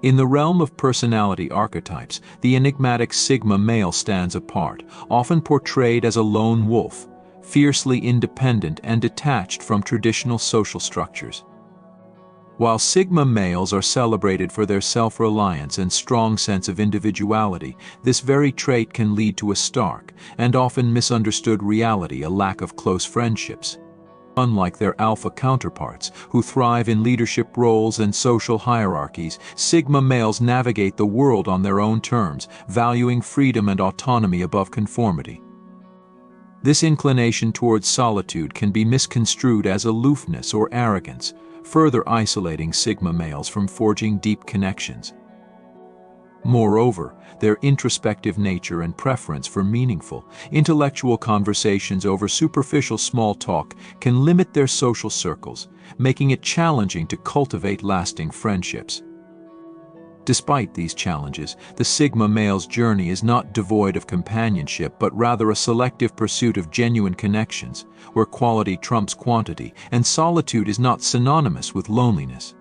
In the realm of personality archetypes, the enigmatic Sigma male stands apart, often portrayed as a lone wolf, fiercely independent and detached from traditional social structures. While Sigma males are celebrated for their self-reliance and strong sense of individuality, this very trait can lead to a stark and often misunderstood reality: a lack of close friendships. Unlike their alpha counterparts, who thrive in leadership roles and social hierarchies, Sigma males navigate the world on their own terms, valuing freedom and autonomy above conformity. This inclination towards solitude can be misconstrued as aloofness or arrogance, further isolating Sigma males from forging deep connections. Moreover, their introspective nature and preference for meaningful, intellectual conversations over superficial small talk can limit their social circles, making it challenging to cultivate lasting friendships. Despite these challenges, the Sigma male's journey is not devoid of companionship, but rather a selective pursuit of genuine connections, where quality trumps quantity, and solitude is not synonymous with loneliness.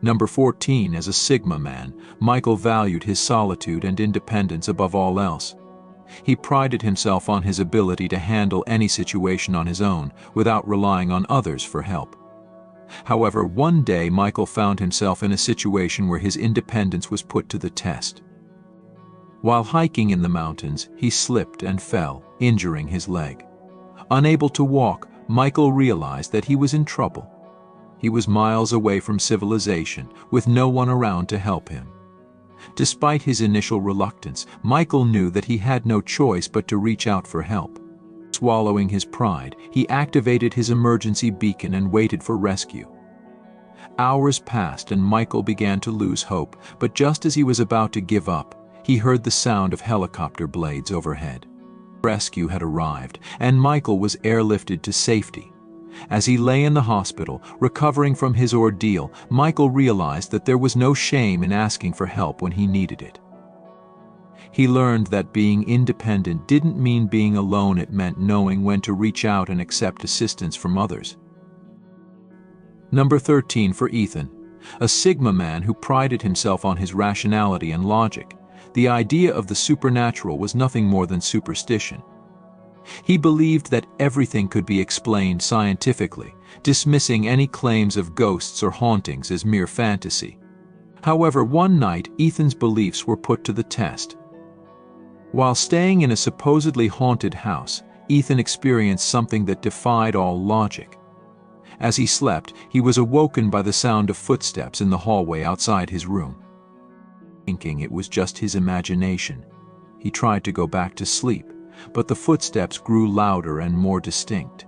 Number 14. As a Sigma man, Michael valued his solitude and independence above all else. He prided himself on his ability to handle any situation on his own, without relying on others for help. However, one day Michael found himself in a situation where his independence was put to the test. While hiking in the mountains, he slipped and fell, injuring his leg. Unable to walk, Michael realized that he was in trouble. He was miles away from civilization, with no one around to help him. Despite his initial reluctance, Michael knew that he had no choice but to reach out for help. Swallowing his pride, he activated his emergency beacon and waited for rescue. Hours passed and Michael began to lose hope, but just as he was about to give up, he heard the sound of helicopter blades overhead. Rescue had arrived, and Michael was airlifted to safety. As he lay in the hospital, recovering from his ordeal, Michael realized that there was no shame in asking for help when he needed it. He learned that being independent didn't mean being alone; it meant knowing when to reach out and accept assistance from others. Number 13. For Ethan, a Sigma man who prided himself on his rationality and logic, the idea of the supernatural was nothing more than superstition. He believed that everything could be explained scientifically, dismissing any claims of ghosts or hauntings as mere fantasy. However, one night, Ethan's beliefs were put to the test. While staying in a supposedly haunted house, Ethan experienced something that defied all logic. As he slept, he was awoken by the sound of footsteps in the hallway outside his room. Thinking it was just his imagination, he tried to go back to sleep, but the footsteps grew louder and more distinct.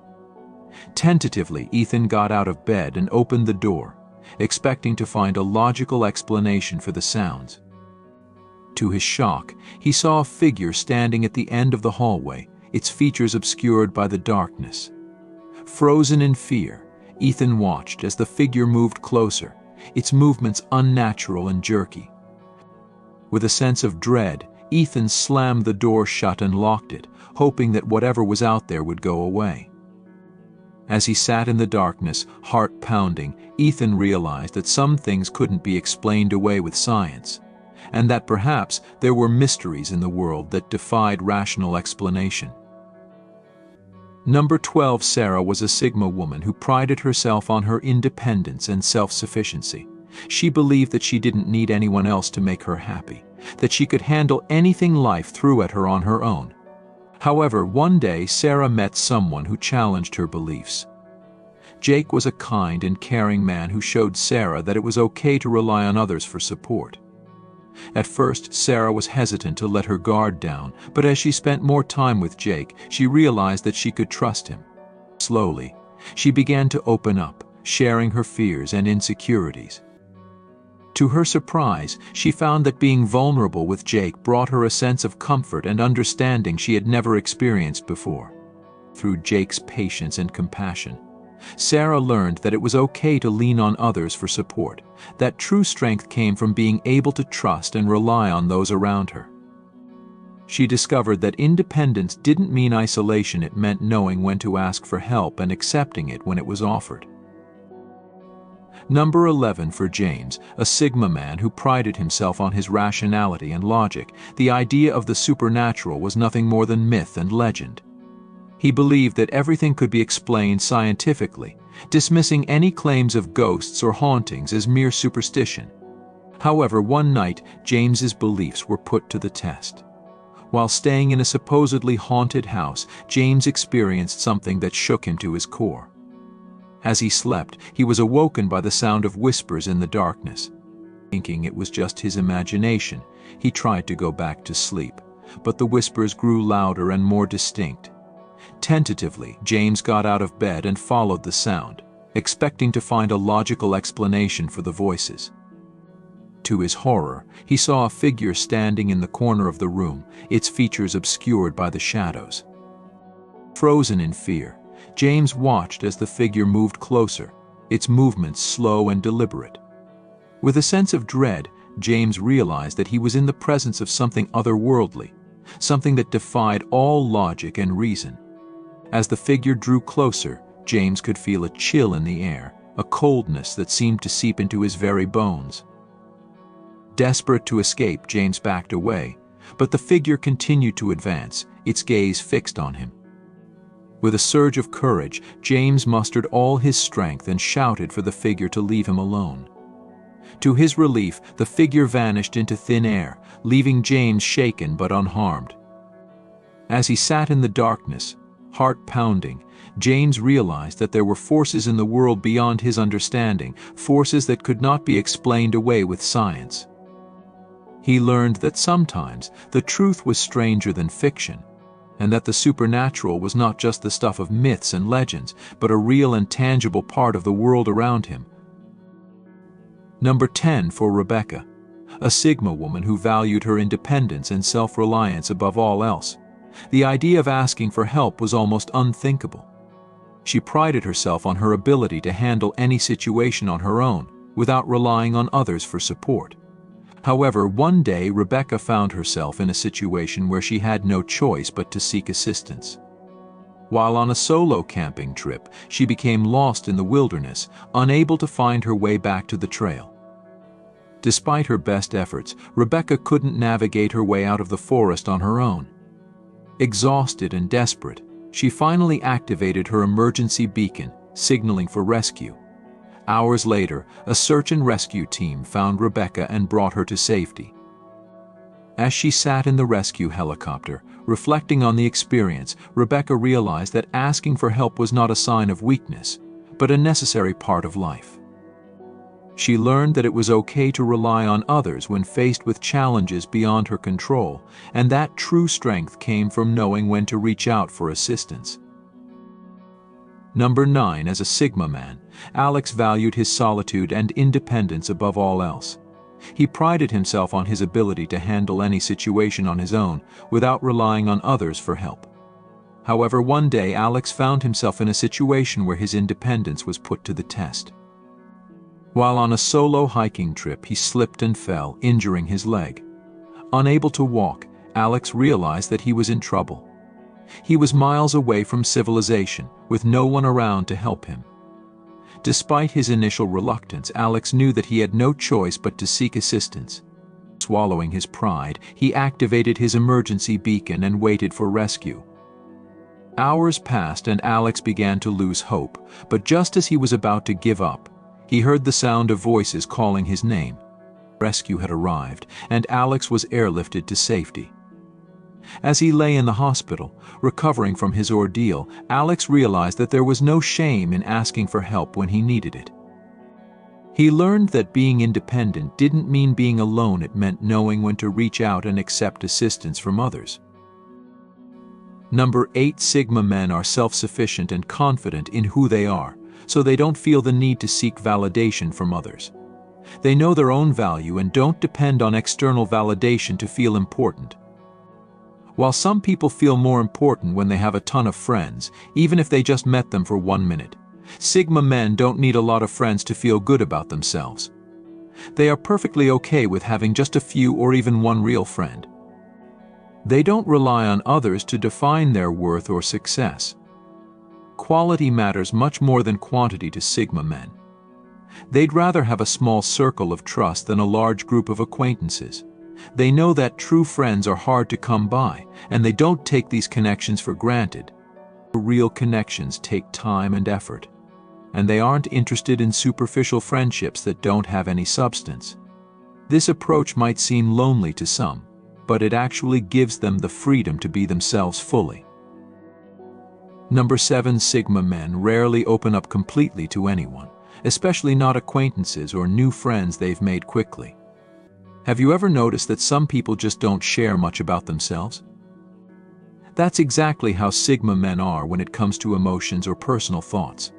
Tentatively, Ethan got out of bed and opened the door, expecting to find a logical explanation for the sounds. To his shock, he saw a figure standing at the end of the hallway, its features obscured by the darkness. Frozen in fear, Ethan watched as the figure moved closer, its movements unnatural and jerky. With a sense of dread, Ethan slammed the door shut and locked it, hoping that whatever was out there would go away. As he sat in the darkness, heart pounding, Ethan realized that some things couldn't be explained away with science, and that perhaps there were mysteries in the world that defied rational explanation. Number 12. Sarah was a Sigma woman who prided herself on her independence and self-sufficiency. She believed that she didn't need anyone else to make her happy, that she could handle anything life threw at her on her own. However, one day Sarah met someone who challenged her beliefs. Jake was a kind and caring man who showed Sarah that it was okay to rely on others for support. At first, Sarah was hesitant to let her guard down, but as she spent more time with Jake, she realized that she could trust him. Slowly, she began to open up, sharing her fears and insecurities. To her surprise, she found that being vulnerable with Jake brought her a sense of comfort and understanding she had never experienced before. Through Jake's patience and compassion, Sarah learned that it was okay to lean on others for support, that true strength came from being able to trust and rely on those around her. She discovered that independence didn't mean isolation; it meant knowing when to ask for help and accepting it when it was offered. Number 11 for James, a Sigma man who prided himself on his rationality and logic. The idea of the supernatural was nothing more than myth and legend. He believed that everything could be explained scientifically, dismissing any claims of ghosts or hauntings as mere superstition. However, one night, James's beliefs were put to the test. While staying in a supposedly haunted house, James experienced something that shook him to his core. As he slept, he was awoken by the sound of whispers in the darkness. Thinking it was just his imagination, he tried to go back to sleep, but the whispers grew louder and more distinct. Tentatively, James got out of bed and followed the sound, expecting to find a logical explanation for the voices. To his horror, he saw a figure standing in the corner of the room, its features obscured by the shadows. Frozen in fear, James watched as the figure moved closer, its movements slow and deliberate. With a sense of dread, James realized that he was in the presence of something otherworldly, something that defied all logic and reason. As the figure drew closer, James could feel a chill in the air, a coldness that seemed to seep into his very bones. Desperate to escape, James backed away, but the figure continued to advance, its gaze fixed on him. With a surge of courage, James mustered all his strength and shouted for the figure to leave him alone. To his relief, the figure vanished into thin air, leaving James shaken but unharmed. As he sat in the darkness, heart pounding, James realized that there were forces in the world beyond his understanding, forces that could not be explained away with science. He learned that sometimes the truth was stranger than fiction, and that the supernatural was not just the stuff of myths and legends, but a real and tangible part of the world around him. Number 10 for Rebecca, a Sigma woman who valued her independence and self-reliance above all else. The idea of asking for help was almost unthinkable. She prided herself on her ability to handle any situation on her own, without relying on others for support. However, one day Rebecca found herself in a situation where she had no choice but to seek assistance. While on a solo camping trip, she became lost in the wilderness, unable to find her way back to the trail. Despite her best efforts, Rebecca couldn't navigate her way out of the forest on her own. Exhausted and desperate, she finally activated her emergency beacon, signaling for rescue. Hours later, a search and rescue team found Rebecca and brought her to safety. As she sat in the rescue helicopter, reflecting on the experience, Rebecca realized that asking for help was not a sign of weakness, but a necessary part of life. She learned that it was okay to rely on others when faced with challenges beyond her control, and that true strength came from knowing when to reach out for assistance. Number 9 as a Sigma man, Alex valued his solitude and independence above all else. He prided himself on his ability to handle any situation on his own, without relying on others for help. However, one day Alex found himself in a situation where his independence was put to the test. While on a solo hiking trip, he slipped and fell, injuring his leg. Unable to walk, Alex realized that he was in trouble. He was miles away from civilization, with no one around to help him. Despite his initial reluctance, Alex knew that he had no choice but to seek assistance. Swallowing his pride, he activated his emergency beacon and waited for rescue. Hours passed and Alex began to lose hope, but just as he was about to give up, he heard the sound of voices calling his name. Rescue had arrived, and Alex was airlifted to safety. As he lay in the hospital, recovering from his ordeal, Alex realized that there was no shame in asking for help when he needed it. He learned that being independent didn't mean being alone, it meant knowing when to reach out and accept assistance from others. Number 8 Sigma men are self-sufficient and confident in who they are, so they don't feel the need to seek validation from others. They know their own value and don't depend on external validation to feel important. While some people feel more important when they have a ton of friends, even if they just met them for 1 minute, Sigma men don't need a lot of friends to feel good about themselves. They are perfectly okay with having just a few or even one real friend. They don't rely on others to define their worth or success. Quality matters much more than quantity to Sigma men. They'd rather have a small circle of trust than a large group of acquaintances. They know that true friends are hard to come by, and they don't take these connections for granted. Real connections take time and effort, and they aren't interested in superficial friendships that don't have any substance. This approach might seem lonely to some, but it actually gives them the freedom to be themselves fully. Number 7. Sigma men rarely open up completely to anyone, especially not acquaintances or new friends they've made quickly. Have you ever noticed that some people just don't share much about themselves? That's exactly how Sigma men are when it comes to emotions or personal thoughts.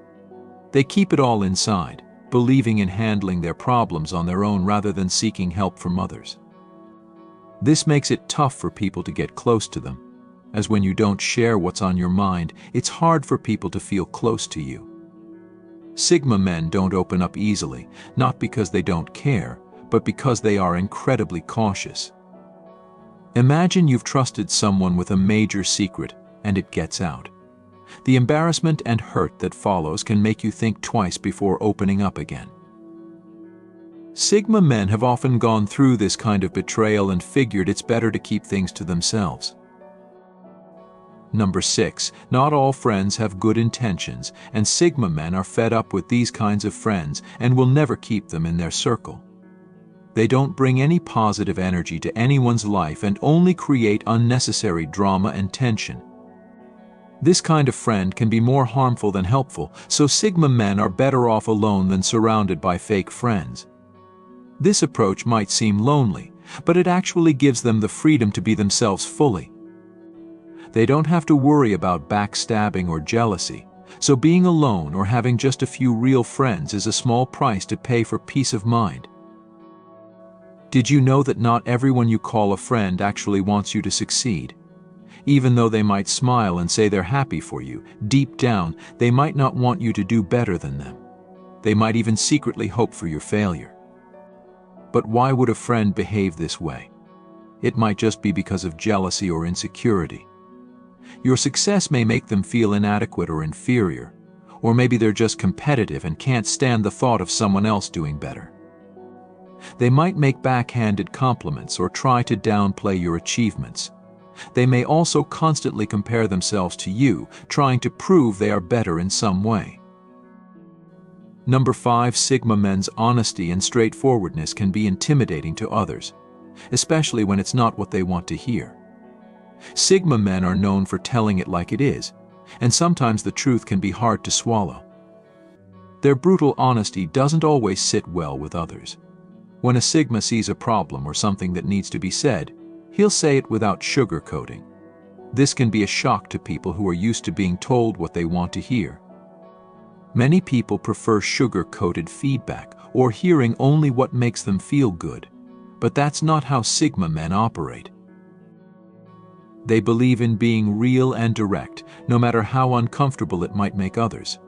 They keep it all inside, believing in handling their problems on their own rather than seeking help from others. This makes it tough for people to get close to them, as when you don't share what's on your mind, it's hard for people to feel close to you. Sigma men don't open up easily, not because they don't care, but because they are incredibly cautious. Imagine you've trusted someone with a major secret, and it gets out. The embarrassment and hurt that follows can make you think twice before opening up again. Sigma men have often gone through this kind of betrayal and figured it's better to keep things to themselves. Number 6. Not all friends have good intentions, and Sigma men are fed up with these kinds of friends and will never keep them in their circle. They don't bring any positive energy to anyone's life and only create unnecessary drama and tension. This kind of friend can be more harmful than helpful, so Sigma men are better off alone than surrounded by fake friends. This approach might seem lonely, but it actually gives them the freedom to be themselves fully. They don't have to worry about backstabbing or jealousy, so being alone or having just a few real friends is a small price to pay for peace of mind. Did you know that not everyone you call a friend actually wants you to succeed? Even though they might smile and say they're happy for you, deep down, they might not want you to do better than them. They might even secretly hope for your failure. But why would a friend behave this way? It might just be because of jealousy or insecurity. Your success may make them feel inadequate or inferior, or maybe they're just competitive and can't stand the thought of someone else doing better. They might make backhanded compliments or try to downplay your achievements. They may also constantly compare themselves to you, trying to prove they are better in some way. Number 5. Sigma men's honesty and straightforwardness can be intimidating to others, especially when it's not what they want to hear. Sigma men are known for telling it like it is, and sometimes the truth can be hard to swallow. Their brutal honesty doesn't always sit well with others. When a Sigma sees a problem or something that needs to be said, he'll say it without sugarcoating. This can be a shock to people who are used to being told what they want to hear. Many people prefer sugar-coated feedback or hearing only what makes them feel good, but that's not how Sigma men operate. They believe in being real and direct, no matter how uncomfortable it might make others.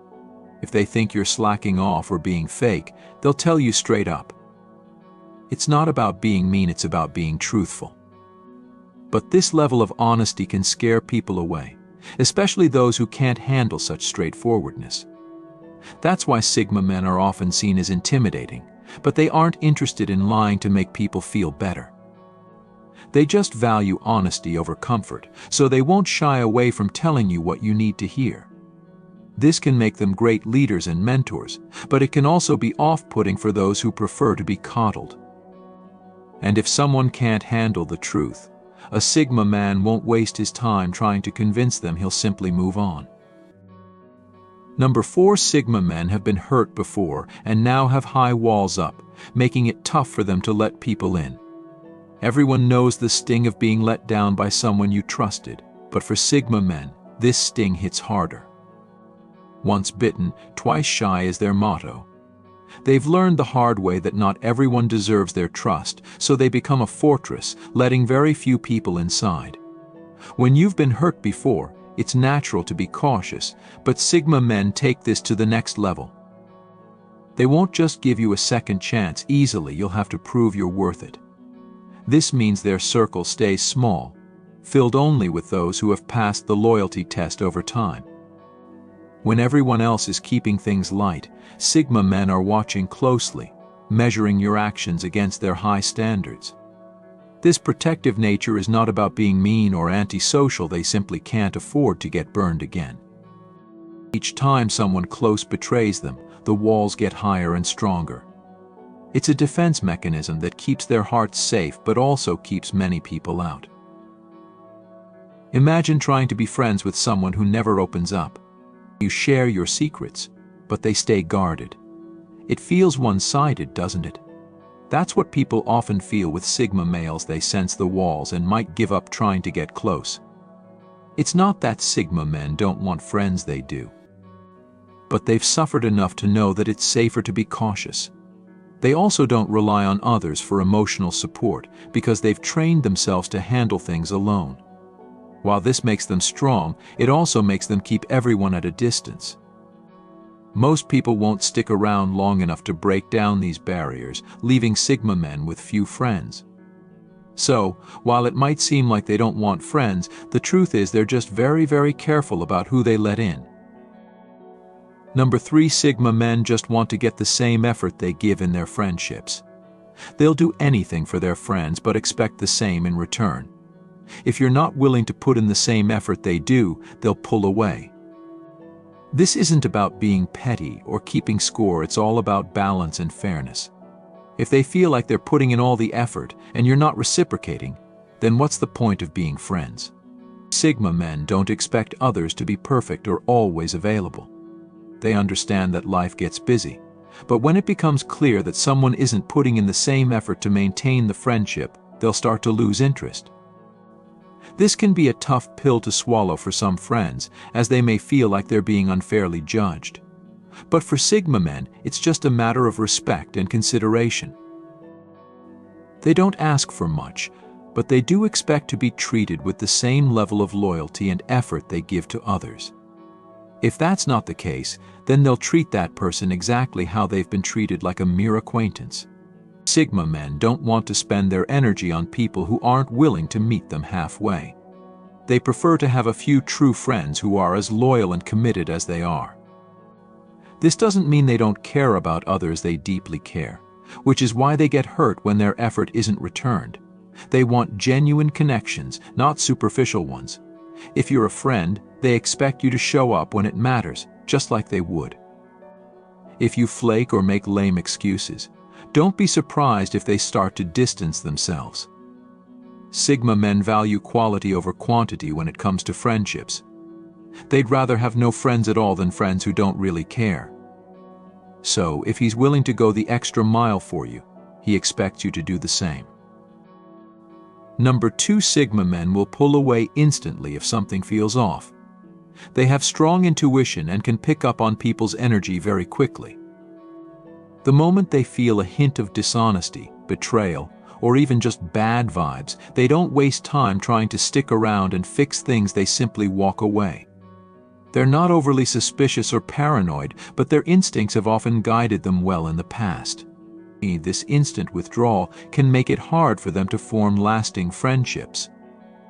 If they think you're slacking off or being fake, they'll tell you straight up. It's not about being mean, it's about being truthful. But this level of honesty can scare people away, especially those who can't handle such straightforwardness. That's why Sigma men are often seen as intimidating, but they aren't interested in lying to make people feel better. They just value honesty over comfort, so they won't shy away from telling you what you need to hear. This can make them great leaders and mentors, but it can also be off-putting for those who prefer to be coddled. And if someone can't handle the truth, a Sigma man won't waste his time trying to convince them, he'll simply move on. Number 4. Sigma men have been hurt before and now have high walls up, making it tough for them to let people in. Everyone knows the sting of being let down by someone you trusted, but for Sigma men, this sting hits harder. Once bitten, twice shy is their motto. They've learned the hard way that not everyone deserves their trust, so they become a fortress, letting very few people inside. When you've been hurt before, it's natural to be cautious, but Sigma men take this to the next level. They won't just give you a second chance easily, you'll have to prove you're worth it. This means their circle stays small, filled only with those who have passed the loyalty test over time. When everyone else is keeping things light, Sigma men are watching closely, measuring your actions against their high standards. This protective nature is not about being mean or antisocial, they simply can't afford to get burned again. Each time someone close betrays them, the walls get higher and stronger. It's a defense mechanism that keeps their hearts safe but also keeps many people out. Imagine trying to be friends with someone who never opens up. You share your secrets, but they stay guarded. It feels one-sided, doesn't it? That's what people often feel with Sigma males. They sense the walls and might give up trying to get close. It's not that Sigma men don't want friends, they do. But they've suffered enough to know that it's safer to be cautious. They also don't rely on others for emotional support because they've trained themselves to handle things alone. While this makes them strong, it also makes them keep everyone at a distance. Most people won't stick around long enough to break down these barriers, leaving Sigma men with few friends. So, while it might seem like they don't want friends, the truth is they're just very, very careful about who they let in. Number 3, Sigma men just want to get the same effort they give in their friendships. They'll do anything for their friends but expect the same in return. If you're not willing to put in the same effort they do, they'll pull away. This isn't about being petty or keeping score, it's all about balance and fairness. If they feel like they're putting in all the effort and you're not reciprocating, then what's the point of being friends? Sigma men don't expect others to be perfect or always available. They understand that life gets busy, but when it becomes clear that someone isn't putting in the same effort to maintain the friendship, they'll start to lose interest. This can be a tough pill to swallow for some friends, as they may feel like they're being unfairly judged. But for Sigma men, it's just a matter of respect and consideration. They don't ask for much, but they do expect to be treated with the same level of loyalty and effort they give to others. If that's not the case, then they'll treat that person exactly how they've been treated, like a mere acquaintance. Sigma men don't want to spend their energy on people who aren't willing to meet them halfway. They prefer to have a few true friends who are as loyal and committed as they are. This doesn't mean they don't care about others, they deeply care, which is why they get hurt when their effort isn't returned. They want genuine connections, not superficial ones. If you're a friend, they expect you to show up when it matters, just like they would. If you flake or make lame excuses, don't be surprised if they start to distance themselves. Sigma men value quality over quantity when it comes to friendships. They'd rather have no friends at all than friends who don't really care. So, if he's willing to go the extra mile for you, he expects you to do the same. Number 2, Sigma men will pull away instantly if something feels off. They have strong intuition and can pick up on people's energy very quickly. The moment they feel a hint of dishonesty, betrayal, or even just bad vibes, they don't waste time trying to stick around and fix things, they simply walk away. They're not overly suspicious or paranoid, but their instincts have often guided them well in the past. This instant withdrawal can make it hard for them to form lasting friendships.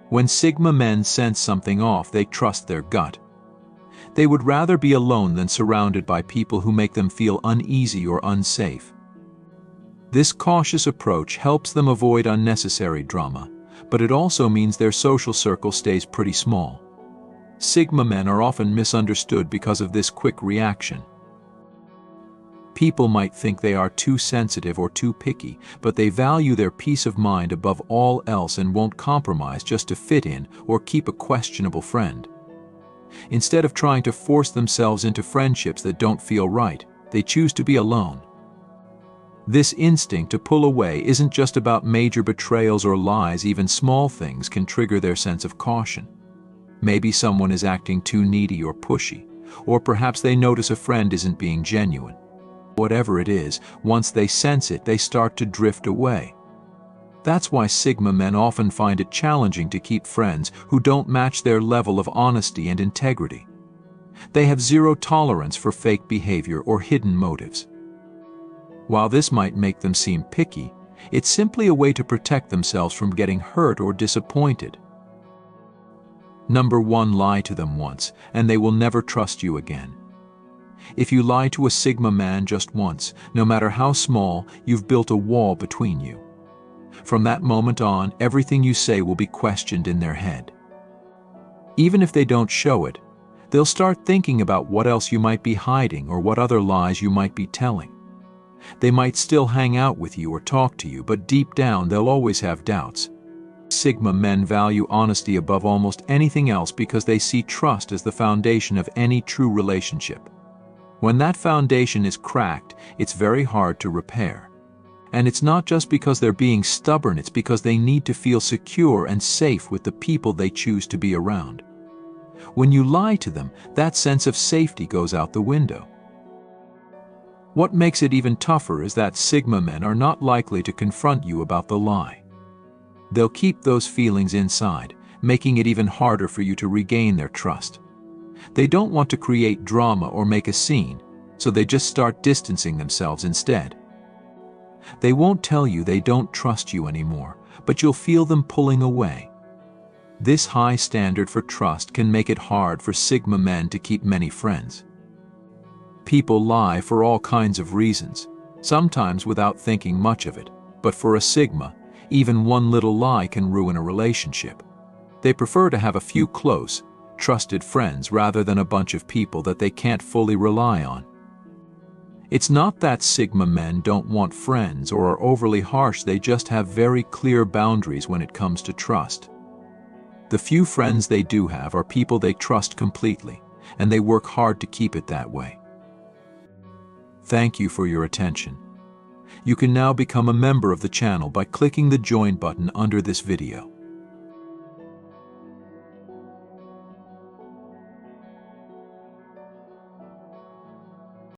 When Sigma men sense something off, they trust their gut. They would rather be alone than surrounded by people who make them feel uneasy or unsafe. This cautious approach helps them avoid unnecessary drama, but it also means their social circle stays pretty small. Sigma men are often misunderstood because of this quick reaction. People might think they are too sensitive or too picky, but they value their peace of mind above all else and won't compromise just to fit in or keep a questionable friend. Instead of trying to force themselves into friendships that don't feel right, they choose to be alone. This instinct to pull away isn't just about major betrayals or lies. Even small things can trigger their sense of caution. Maybe someone is acting too needy or pushy, or perhaps they notice a friend isn't being genuine. Whatever it is, once they sense it, they start to drift away. That's why Sigma men often find it challenging to keep friends who don't match their level of honesty and integrity. They have zero tolerance for fake behavior or hidden motives. While this might make them seem picky, it's simply a way to protect themselves from getting hurt or disappointed. Number 1, lie to them once, and they will never trust you again. If you lie to a Sigma man just once, no matter how small, you've built a wall between you. From that moment on, everything you say will be questioned in their head. Even if they don't show it, they'll start thinking about what else you might be hiding or what other lies you might be telling. They might still hang out with you or talk to you, but deep down they'll always have doubts. Sigma men value honesty above almost anything else because they see trust as the foundation of any true relationship. When that foundation is cracked, it's very hard to repair. And it's not just because they're being stubborn, it's because they need to feel secure and safe with the people they choose to be around. When you lie to them, that sense of safety goes out the window. What makes it even tougher is that Sigma men are not likely to confront you about the lie. They'll keep those feelings inside, making it even harder for you to regain their trust. They don't want to create drama or make a scene, so they just start distancing themselves instead. They won't tell you they don't trust you anymore, but you'll feel them pulling away. This high standard for trust can make it hard for Sigma men to keep many friends. People lie for all kinds of reasons, sometimes without thinking much of it, but for a Sigma, even one little lie can ruin a relationship. They prefer to have a few close, trusted friends rather than a bunch of people that they can't fully rely on. It's not that Sigma men don't want friends or are overly harsh, they just have very clear boundaries when it comes to trust. The few friends they do have are people they trust completely, and they work hard to keep it that way. Thank you for your attention. You can now become a member of the channel by clicking the join button under this video.